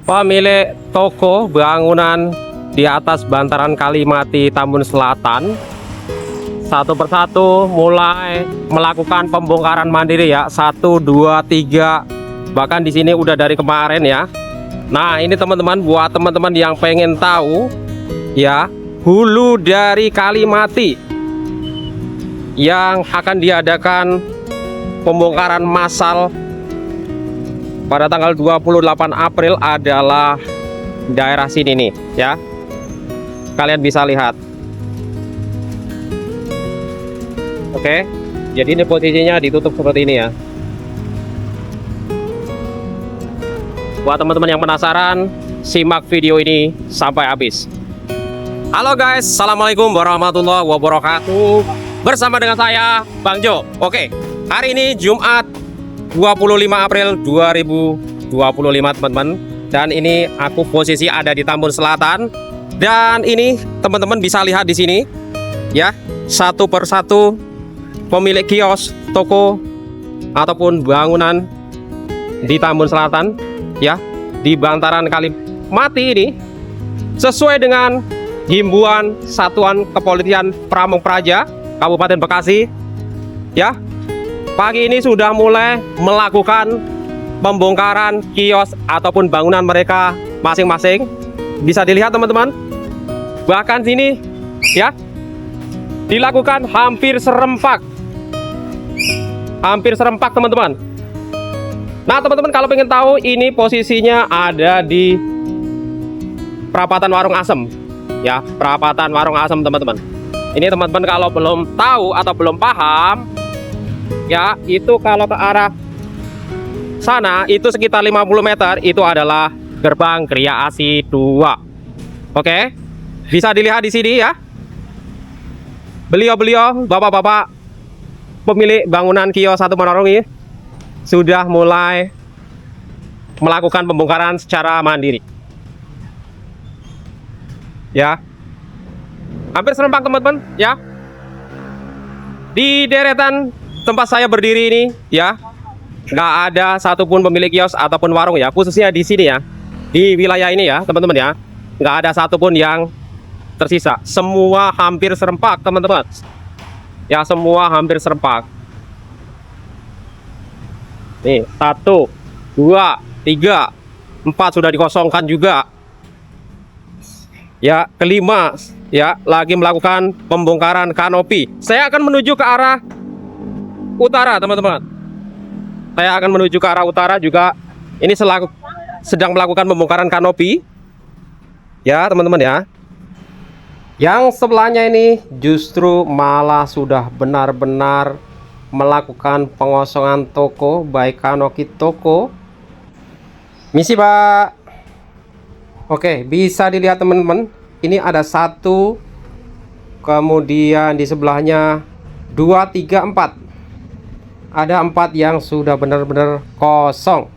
pemilik toko bangunan di atas bantaran Kalimati Tambun Selatan satu persatu mulai melakukan pembongkaran mandiri ya. 1, 2, 3, bahkan di sini udah dari kemarin ya. Nah ini teman-teman, buat teman-teman yang pengen tahu ya, hulu dari Kalimati yang akan diadakan pembongkaran massal pada tanggal 28 April adalah daerah sini nih ya. Kalian bisa lihat. Oke, jadi ini posisinya ditutup seperti ini ya. Buat teman-teman yang penasaran, simak video ini sampai habis. Halo guys, assalamualaikum warahmatullahi wabarakatuh. Bersama dengan saya, Bang Jo. Oke, hari ini Jumat 25 April 2025 teman-teman. Dan ini aku posisi ada di Tambun Selatan. Dan ini teman-teman bisa lihat di sini ya, satu persatu pemilik kios, toko ataupun bangunan di Tambun Selatan ya, di bantaran Kalimati ini sesuai dengan himbauan Satuan Kepolisian Pamong Praja Kabupaten Bekasi ya. Pagi ini sudah mulai melakukan pembongkaran kios ataupun bangunan mereka masing-masing. Bisa dilihat teman-teman. Bahkan sini ya dilakukan hampir serempak. Hampir serempak teman-teman. Nah teman-teman, kalau pengen tahu, ini posisinya ada di perapatan Warung Asem ya, perapatan Warung Asem teman-teman. Ini teman-teman kalau belum tahu atau belum paham ya, itu kalau ke arah sana itu sekitar 50 meter itu adalah gerbang Gria Asi 2. Oke, bisa dilihat di sini ya. Beliau-beliau, bapak-bapak pemilik bangunan kios satu menarung ini sudah mulai melakukan pembongkaran secara mandiri ya. Hampir serempak teman-teman ya. Di deretan tempat saya berdiri ini ya, nggak ada satupun pemilik kios ataupun warung ya, khususnya di sini ya, di wilayah ini ya teman-teman ya, nggak ada satupun yang tersisa. Semua hampir serempak teman-teman ya, semua hampir serempak. Nih 1, 2, 3, 4 sudah dikosongkan juga ya. Kelima ya, lagi melakukan pembongkaran kanopi. Saya akan menuju ke arah utara teman-teman. Saya akan menuju ke arah utara juga. Ini sedang melakukan pembongkaran kanopi ya teman-teman ya. Yang sebelahnya ini justru malah sudah benar-benar melakukan pengosongan toko, baik kanopi toko. Misi Pak. Oke, bisa dilihat teman-teman. Ini ada 1, kemudian di sebelahnya 2, 3, 4. Ada 4 yang sudah benar-benar kosong.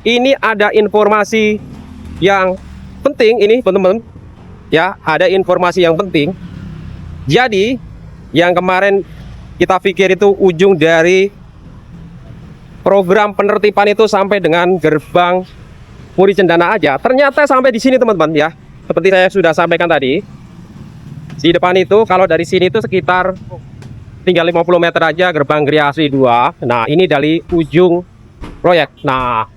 Ini ada informasi yang penting ini teman-teman ya, ada informasi yang penting. Jadi yang kemarin kita pikir itu ujung dari program penertiban itu sampai dengan gerbang Puri Cendana aja, ternyata sampai di sini teman-teman ya. Seperti saya sudah sampaikan tadi, di depan itu kalau dari sini itu sekitar tinggal 50 meter aja gerbang Gria Asi 2. Nah ini dari ujung proyek. Nah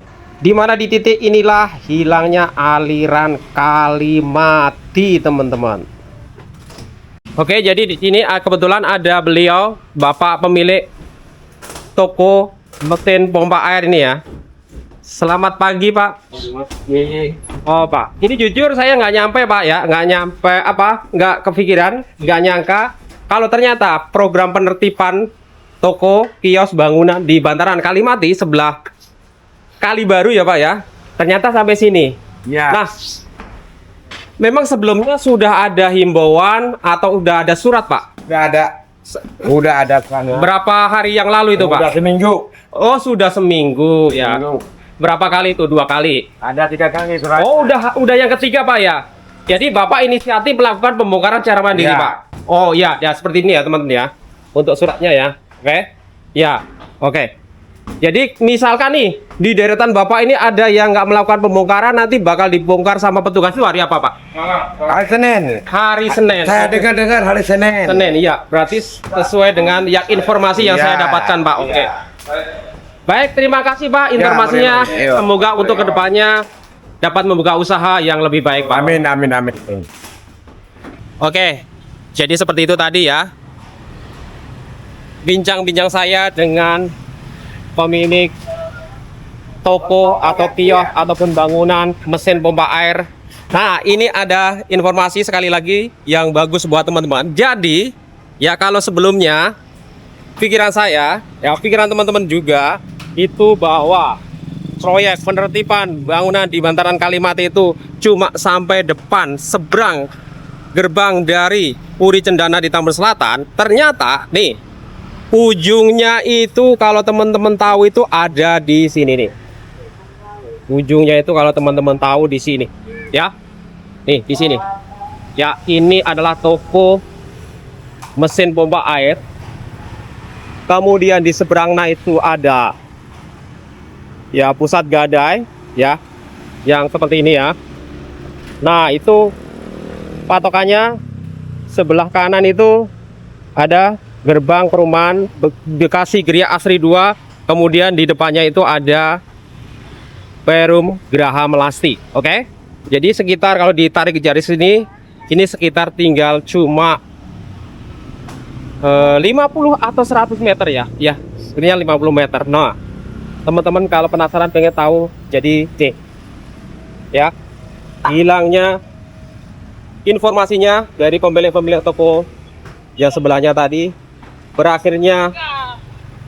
di mana di titik inilah hilangnya aliran Kalimati teman-teman. Oke, jadi di sini kebetulan ada beliau, bapak pemilik toko mesin pompa air ini ya. Selamat pagi Pak. Oh Pak, ini jujur saya nggak nyampe Pak ya, nggak nyampe nggak kepikiran, nggak nyangka kalau ternyata program penertiban toko kios bangunan di bantaran Kalimati sebelah Kali Baru ya Pak ya, ternyata sampai sini ya. Nah memang sebelumnya sudah ada himbauan atau udah ada surat Pak? Udah ada Berapa hari yang lalu itu Pak? Udah seminggu. Oh sudah seminggu ya. Berapa kali itu? 2 kali? Ada 3 kali surat. Oh udah yang ketiga Pak ya. Jadi Bapak inisiatif melakukan pembongkaran secara mandiri ya. Pak. Oh ya, ya seperti ini ya teman-teman ya. Untuk suratnya ya. Oke. Ya. Oke. Jadi misalkan nih di deretan Bapak ini ada yang nggak melakukan pembongkaran, nanti bakal dibongkar sama petugas itu hari apa Pak? Hari Senin. Hari Senin. Saya dengar hari Senin. Senin, iya. Berarti sesuai dengan yang informasi yang Iya. saya dapatkan Pak. Oke. Iya. Baik, terima kasih Pak informasinya. boleh, boleh. Iya. Semoga untuk kedepannya dapat membuka usaha yang lebih baik Pak. Amin, amin, amin. Oke, jadi seperti itu tadi ya. Bincang-bincang saya dengan pemilik toko atau kios ataupun bangunan mesin pompa air. Nah, ini ada informasi sekali lagi yang bagus buat teman-teman. Jadi, ya kalau sebelumnya pikiran saya, ya pikiran teman-teman juga itu bahwa proyek penertiban bangunan di bantaran Kalimati itu cuma sampai depan seberang gerbang dari Puri Cendana di Tambun Selatan. Ternyata nih ujungnya itu kalau teman-teman tahu itu ada di sini nih. Ujungnya itu kalau teman-teman tahu di sini, ya. Nih di sini. Ya, ini adalah toko mesin pompa air. Kemudian di seberangnya itu ada ya pusat gadai, ya, yang seperti ini ya. Nah, itu patokannya sebelah kanan itu ada gerbang perumahan Bekasi Gria Asri 2, kemudian di depannya itu ada Perum Graha Melasti. Oke. Jadi sekitar kalau ditarik garis ini sekitar tinggal cuma 50 atau 100 meter ya. Ya, sebenarnya 50 meter. Nah, teman-teman kalau penasaran pengen tahu, jadi C. Ya. Hilangnya informasinya dari pemilik toko yang sebelahnya tadi, berakhirnya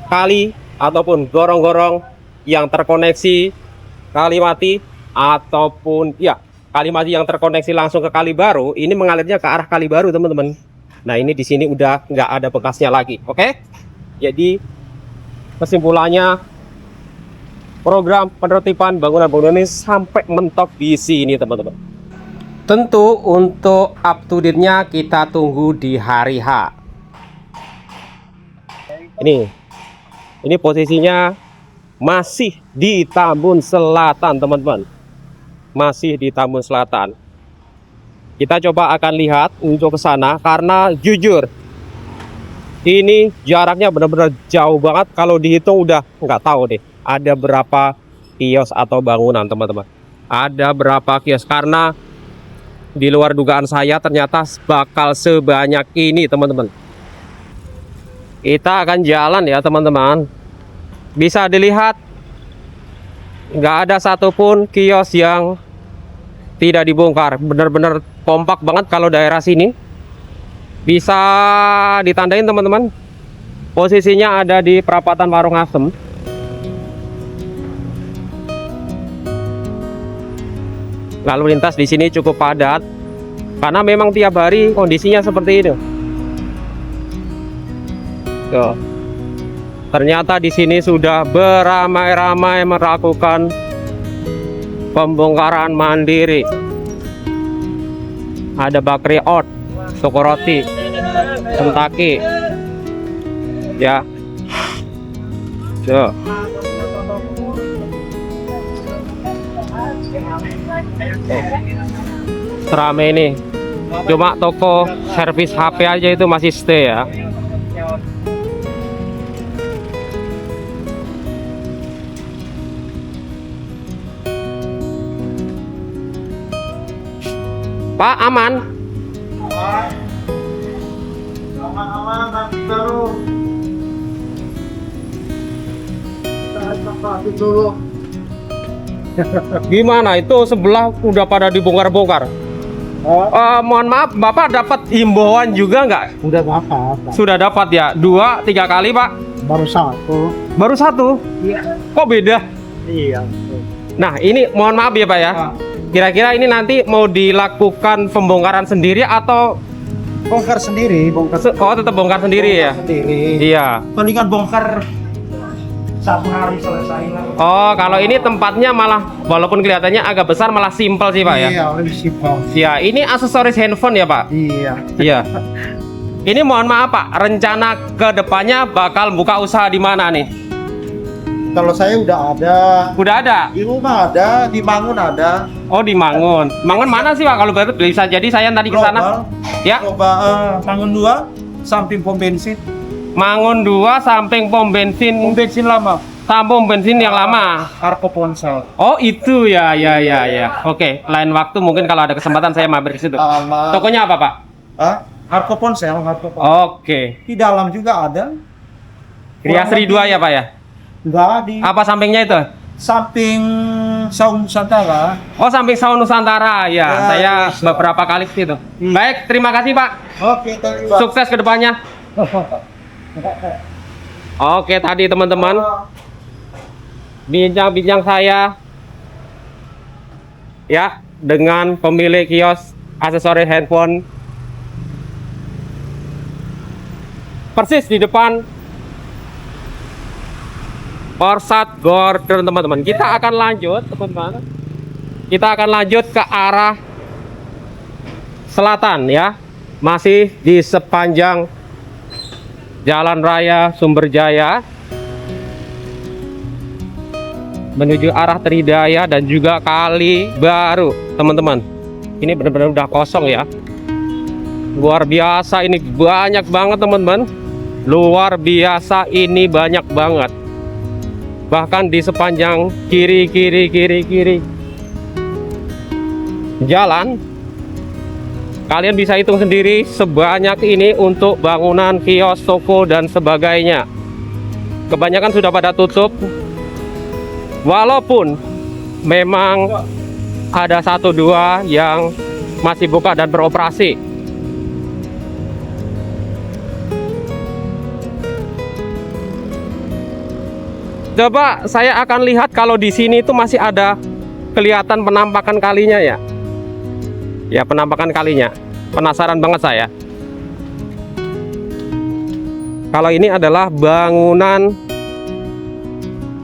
kali ataupun gorong-gorong yang terkoneksi Kalimati ataupun ya Kalimati yang terkoneksi langsung ke Kali Baru, ini mengalirnya ke arah Kali Baru teman-teman. Nah, ini di sini udah nggak ada bekasnya lagi. Oke. Jadi kesimpulannya program penertiban bangunan-bangunan ini sampai mentok di sini teman-teman. Tentu untuk up to date-nya kita tunggu di hari H. Ini posisinya masih di Tambun Selatan teman-teman. Masih di Tambun Selatan. Kita coba akan lihat untuk ke sana karena jujur ini jaraknya benar-benar jauh banget. Kalau dihitung udah nggak tahu deh ada berapa kios atau bangunan teman-teman. Ada berapa kios karena di luar dugaan saya ternyata bakal sebanyak ini teman-teman. Kita akan jalan ya teman-teman. Bisa dilihat nggak ada satupun kios yang tidak dibongkar. Benar-benar kompak banget kalau daerah sini. Bisa ditandain teman-teman. Posisinya ada di perapatan Warung Asem. Lalu lintas di sini cukup padat karena memang tiap hari kondisinya seperti itu. Tuh. Ternyata di sini sudah beramai-ramai melakukan pembongkaran mandiri. Ada Bakri Ot, Sokoroti, Sentaki, ya. Tuh. Serame ini. Cuma toko servis HP aja itu masih stay ya. Pak, aman? Aman-aman terus. Gimana itu sebelah udah pada dibongkar-bongkar? Mohon maaf, Bapak dapat himbauan juga nggak? Udah dapat. Sudah dapat ya? 2-3 kali Pak? Baru satu. Baru satu? Iya. Kok beda? Iya. Nah, ini mohon maaf ya Pak ya. Kira-kira ini nanti mau dilakukan pembongkaran sendiri atau Bongkar sendiri, bongkar tetap bongkar sendiri ya? sendiri. Iya. Palingan bongkar 1 hari selesai lah. Oh, kalau ini tempatnya malah walaupun kelihatannya agak besar malah simpel sih Pak ya? Iya, lebih simpel. Ya, ini aksesoris handphone ya Pak? Iya. Iya. Ini mohon maaf Pak, rencana ke depannya bakal buka usaha di mana nih? Kalau saya udah ada. Udah ada? Di rumah ada, di Mangun ada. Oh, di Mangun. Mangun mana sih Pak? Kalau baru bisa jadi saya tadi ke sana. Ya. Coba Mangun 2 samping pom bensin. Mangun 2 samping pom bensin. Pom bensin lama. Pom bensin yang lama. Arko Ponsel. Oh, itu ya. Oke, lain waktu mungkin kalau ada kesempatan saya mampir ke situ. Tokonya apa, Pak? Arko Ponsel, Oke. Di dalam juga ada. Kriasri 2 ya, Pak ya? Enggak, di Apa sampingnya itu? samping Saung Nusantara. Oh, samping Saung Nusantara. Ya, saya beberapa kali ke situ. Baik, terima kasih, Pak. Oke, terima kasih. Sukses ke depannya. Oke, tadi teman-teman bincang-bincang saya ya dengan pemilik kios aksesoris handphone persis di depan Porsat Gordon, teman-teman. Kita akan lanjut, teman-teman. Kita akan lanjut ke arah selatan ya. Masih di sepanjang Jalan Raya Sumberjaya menuju arah Tridaya dan juga Kali Baru, teman-teman. Ini benar-benar udah kosong ya. Luar biasa, ini banyak banget, teman-teman. Luar biasa, ini banyak banget. Bahkan di sepanjang kiri jalan, kalian bisa hitung sendiri sebanyak ini untuk bangunan, kios, toko dan sebagainya. Kebanyakan sudah pada tutup, walaupun memang ada 1-2 yang masih buka dan beroperasi. Coba saya akan lihat kalau di sini itu masih ada kelihatan penampakan kalinya ya. Ya, penampakan kalinya. Penasaran banget saya. Kalau ini adalah bangunan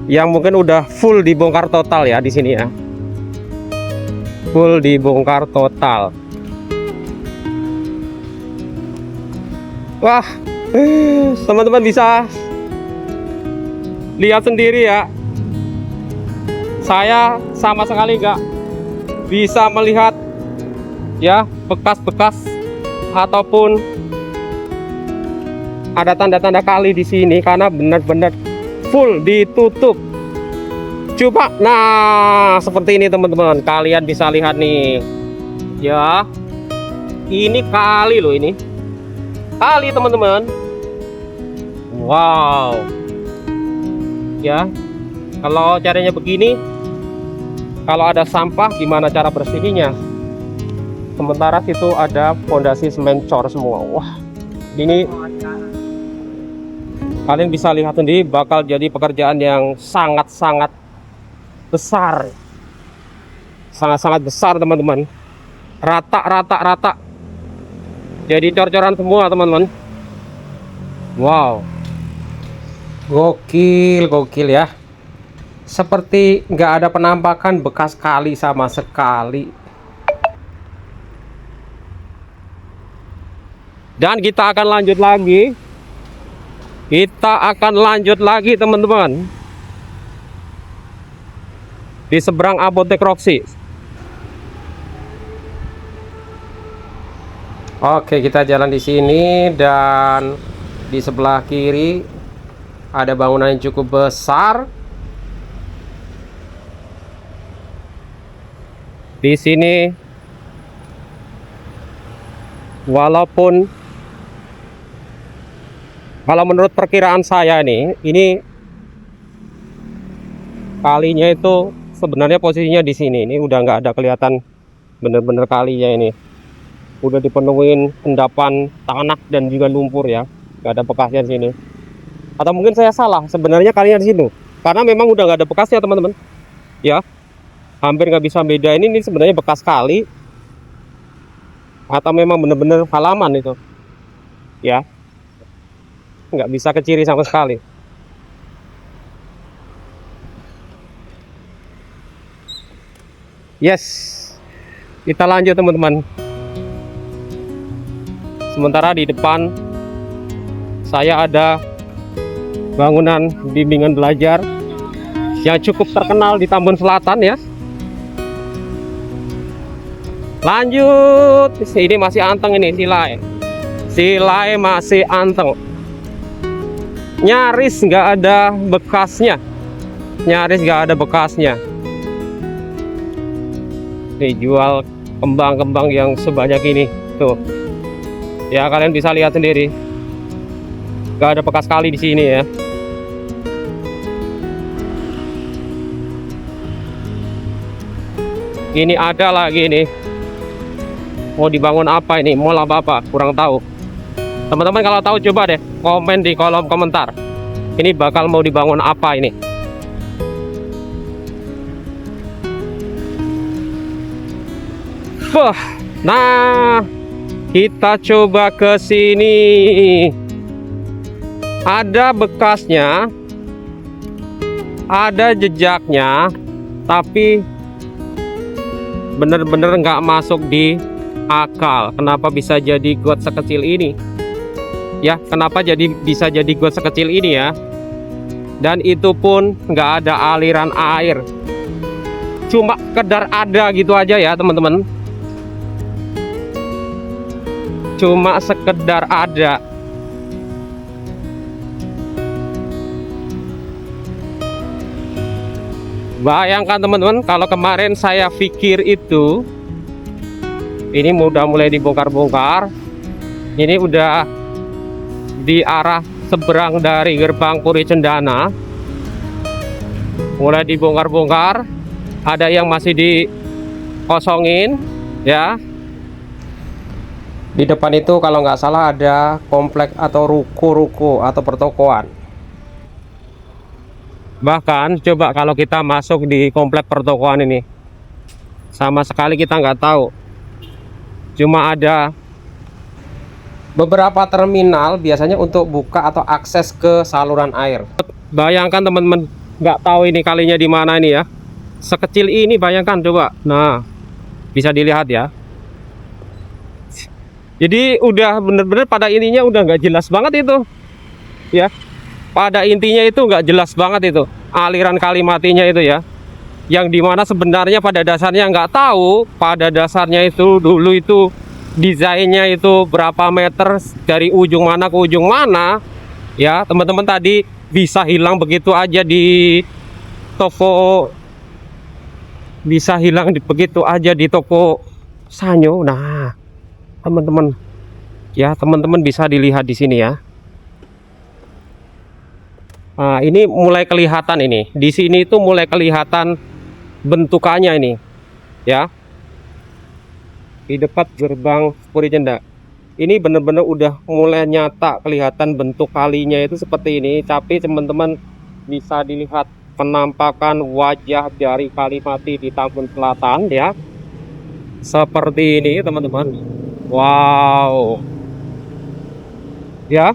yang mungkin udah full dibongkar total ya di sini ya. Full dibongkar total. Wah, teman-teman bisa lihat sendiri ya. Saya sama sekali nggak bisa melihat ya bekas-bekas ataupun ada tanda-tanda kali di sini karena benar-benar full ditutup. Coba, nah seperti ini teman-teman, kalian bisa lihat nih ya, ini kali loh, ini kali teman-teman. Wow ya, kalau caranya begini, kalau ada sampah gimana cara bersihinnya? Sementara situ ada fondasi semen cor semua. Wah, ini kalian bisa lihat sendiri, bakal jadi pekerjaan yang sangat-sangat besar, sangat-sangat besar teman-teman. Rata, jadi cor-coran semua teman-teman. Wow, gokil ya. Seperti nggak ada penampakan bekas kali sama sekali. Dan kita akan lanjut lagi. Teman-teman. Di seberang Apotek Roxy. Oke, kita jalan di sini dan di sebelah kiri ada bangunan yang cukup besar. Di sini walaupun kalau menurut perkiraan saya nih, ini kalinya itu sebenarnya posisinya di sini. Ini udah nggak ada kelihatan bener-bener kalinya ini. Udah dipenuhin endapan tanah dan juga lumpur ya. Nggak ada bekasnya di sini. Atau mungkin saya salah, sebenarnya kalinya di sini. Karena memang udah nggak ada bekasnya teman-teman. Ya, hampir nggak bisa bedain ini sebenarnya bekas kali atau memang bener-bener halaman itu. Ya. Nggak bisa keciri sama sekali. Yes, kita lanjut teman-teman. Sementara di depan saya ada bangunan bimbingan belajar yang cukup terkenal di Tambun Selatan ya. Lanjut, ini masih anteng ini silai masih anteng, nyaris nggak ada bekasnya, nih jual kembang-kembang yang sebanyak ini tuh ya, kalian bisa lihat sendiri, nggak ada bekas kali di sini ya. Ini ada lagi nih, mau dibangun apa ini, mall apa kurang tahu. Teman-teman kalau tahu coba deh komen di kolom komentar, ini bakal mau dibangun apa ini. Nah, kita coba ke sini. Ada bekasnya, ada jejaknya, tapi bener-bener nggak masuk di akal. Kenapa bisa jadi got sekecil ini? Ya, kenapa bisa jadi got sekecil ini ya? Dan itu pun nggak ada aliran air, cuma sekedar ada gitu aja ya teman-teman. Cuma sekedar ada. Bayangkan teman-teman, kalau kemarin saya pikir itu ini udah mulai dibongkar-bongkar, ini udah di arah seberang dari gerbang Puri Cendana, mulai dibongkar-bongkar, ada yang masih dikosongin ya. Di depan itu kalau nggak salah ada komplek atau ruko-ruko atau pertokoan. Bahkan coba kalau kita masuk di komplek pertokoan ini, sama sekali kita nggak tahu. Cuma ada beberapa terminal biasanya untuk buka atau akses ke saluran air. Bayangkan teman-teman, nggak tahu ini kalinya di mana ini ya. Sekecil ini bayangkan coba. Nah, bisa dilihat ya. Jadi udah bener-bener pada intinya udah nggak jelas banget itu ya. Pada intinya itu nggak jelas banget itu aliran kali matinya itu ya, yang dimana sebenarnya pada dasarnya nggak tahu pada dasarnya itu dulu itu desainnya itu berapa meter dari ujung mana ke ujung mana ya. Teman-teman tadi bisa hilang begitu aja di toko, bisa hilang begitu aja di toko Sanyo. Nah teman-teman ya, teman-teman bisa dilihat di sini ya. Nah, ini mulai kelihatan ini. Di sini itu mulai kelihatan bentukannya ini ya. Di dekat gerbang Puri Cendana. Ini benar-benar udah mulai nyata kelihatan bentuk kalinya itu seperti ini. Tapi teman-teman bisa dilihat penampakan wajah dari kali mati di Tambun Selatan ya. Seperti ini teman-teman. Wow. Ya.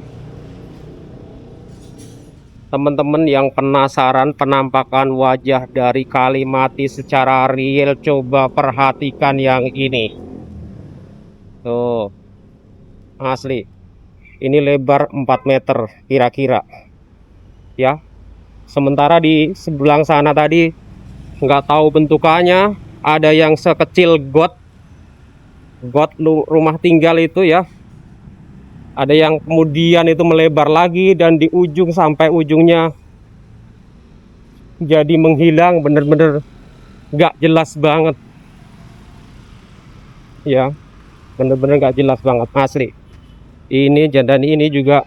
Teman-teman yang penasaran penampakan wajah dari kali mati secara real, coba perhatikan yang ini. Tuh. Asli. Ini lebar 4 meter kira-kira. Ya. Sementara di sebelah sana tadi nggak tahu bentukannya, ada yang sekecil got rumah tinggal itu ya. Ada yang kemudian itu melebar lagi dan di ujung sampai ujungnya jadi menghilang, bener-bener nggak jelas banget ya, bener-bener nggak jelas banget asli. Ini dan ini juga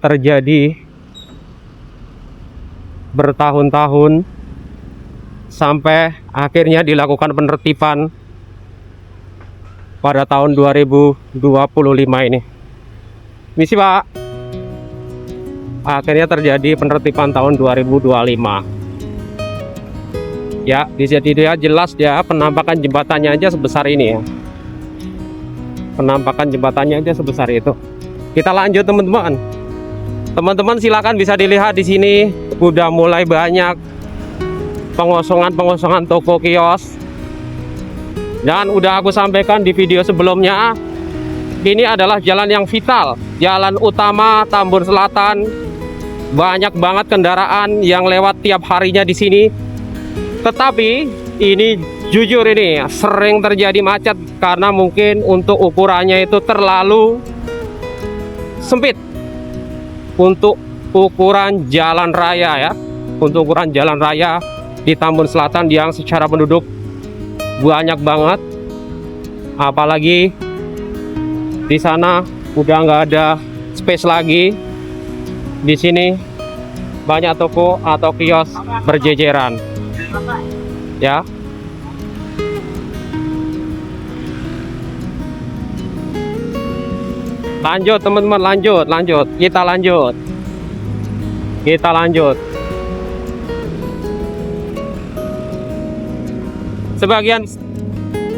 terjadi bertahun-tahun sampai akhirnya dilakukan penertiban pada tahun 2025 ini. Misi Pak. Akhirnya terjadi penertiban tahun 2025. Ya, bisa dilihat jelas ya, penampakan jembatannya aja sebesar ini ya. Penampakan jembatannya aja sebesar itu. Kita lanjut teman-teman. Teman-teman silakan bisa dilihat di sini udah mulai banyak pengosongan toko kios. Dan udah aku sampaikan di video sebelumnya, ini adalah jalan yang vital, jalan utama Tambun Selatan banyak banget kendaraan yang lewat tiap harinya di sini. Tetapi ini jujur ini sering terjadi macet karena mungkin untuk ukurannya itu terlalu sempit untuk ukuran jalan raya ya. Untuk ukuran jalan raya di Tambun Selatan yang secara penduduk banyak banget. Apalagi di sana udah nggak ada space lagi. Di sini banyak toko atau kios berjejeran. Ya. Lanjut teman-teman, lanjut. Kita lanjut. Sebagian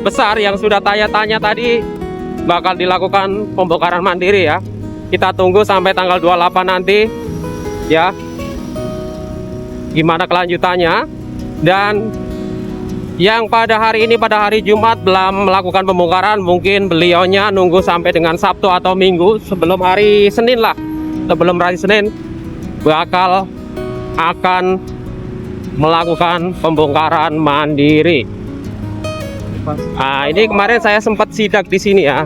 besar yang sudah tanya-tanya tadi bakal dilakukan pembongkaran mandiri ya. Kita tunggu sampai tanggal 28 nanti ya, gimana kelanjutannya. Dan yang pada hari ini, pada hari Jumat belum melakukan pembongkaran, mungkin beliaunya nunggu sampai dengan Sabtu atau Minggu sebelum hari Senin lah. Sebelum hari Senin akan melakukan pembongkaran mandiri. Nah, ini kemarin saya sempat sidak di sini ya.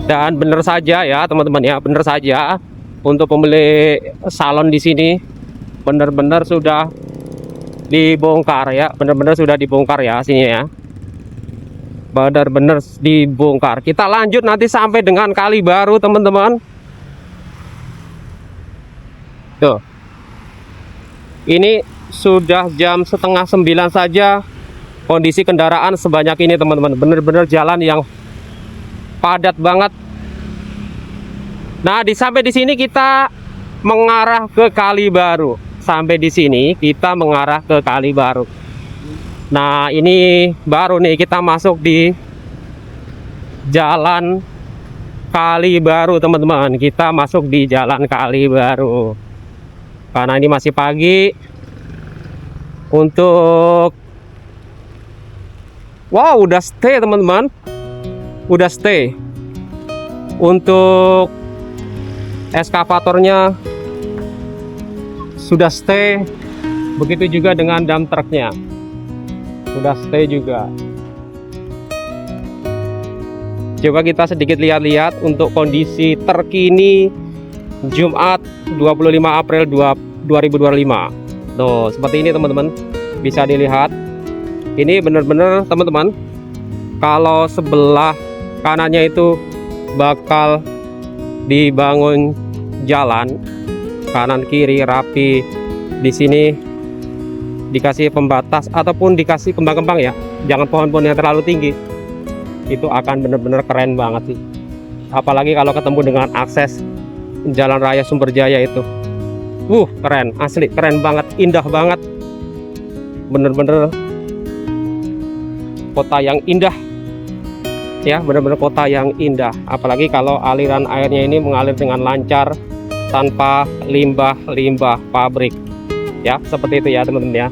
Dan benar saja ya teman-teman ya, benar saja untuk pemilik salon di sini benar-benar sudah dibongkar ya, sini ya. Benar-benar dibongkar. Kita lanjut nanti sampai dengan Kali Baru teman-teman. Tuh. Ini sudah jam setengah 9 saja. Kondisi kendaraan sebanyak ini teman-teman, benar-benar jalan yang padat banget. Nah, sampai di sini kita mengarah ke Kali Baru. Nah, ini baru nih kita masuk di Jalan Kali Baru teman-teman. Kita masuk di Jalan Kali Baru. Karena ini masih pagi. Wow, udah stay teman-teman. Untuk eskavatornya sudah stay. Begitu juga dengan dump truknya. Sudah stay juga. Coba kita sedikit lihat-lihat untuk kondisi terkini Jumat 25 April 2025. Tuh, seperti ini teman-teman. Bisa dilihat. Ini benar-benar teman-teman, kalau sebelah kanannya itu bakal dibangun jalan kanan kiri rapi. Di sini dikasih pembatas ataupun dikasih kembang-kembang ya, jangan pohon-pohon yang terlalu tinggi. Itu akan benar-benar keren banget sih. Apalagi kalau ketemu dengan akses Jalan Raya Sumberjaya itu. Keren, asli keren banget, indah banget. Bener-bener kota yang indah ya, benar-benar kota yang indah. Apalagi kalau aliran airnya ini mengalir dengan lancar tanpa limbah pabrik ya, seperti itu ya teman-teman ya.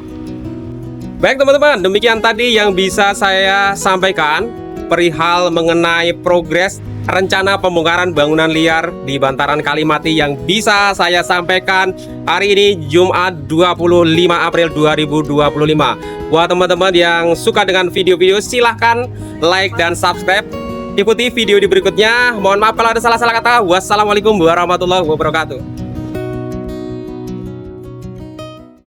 Baik teman-teman, demikian tadi yang bisa saya sampaikan perihal mengenai progres rencana pembongkaran bangunan liar di bantaran Kalimati yang bisa saya sampaikan hari ini Jumat 25 April 2025. Buat teman-teman yang suka dengan video-video, silahkan like dan subscribe. Ikuti video di berikutnya. Mohon maaf kalau ada salah-salah kata. Wassalamualaikum warahmatullahi wabarakatuh.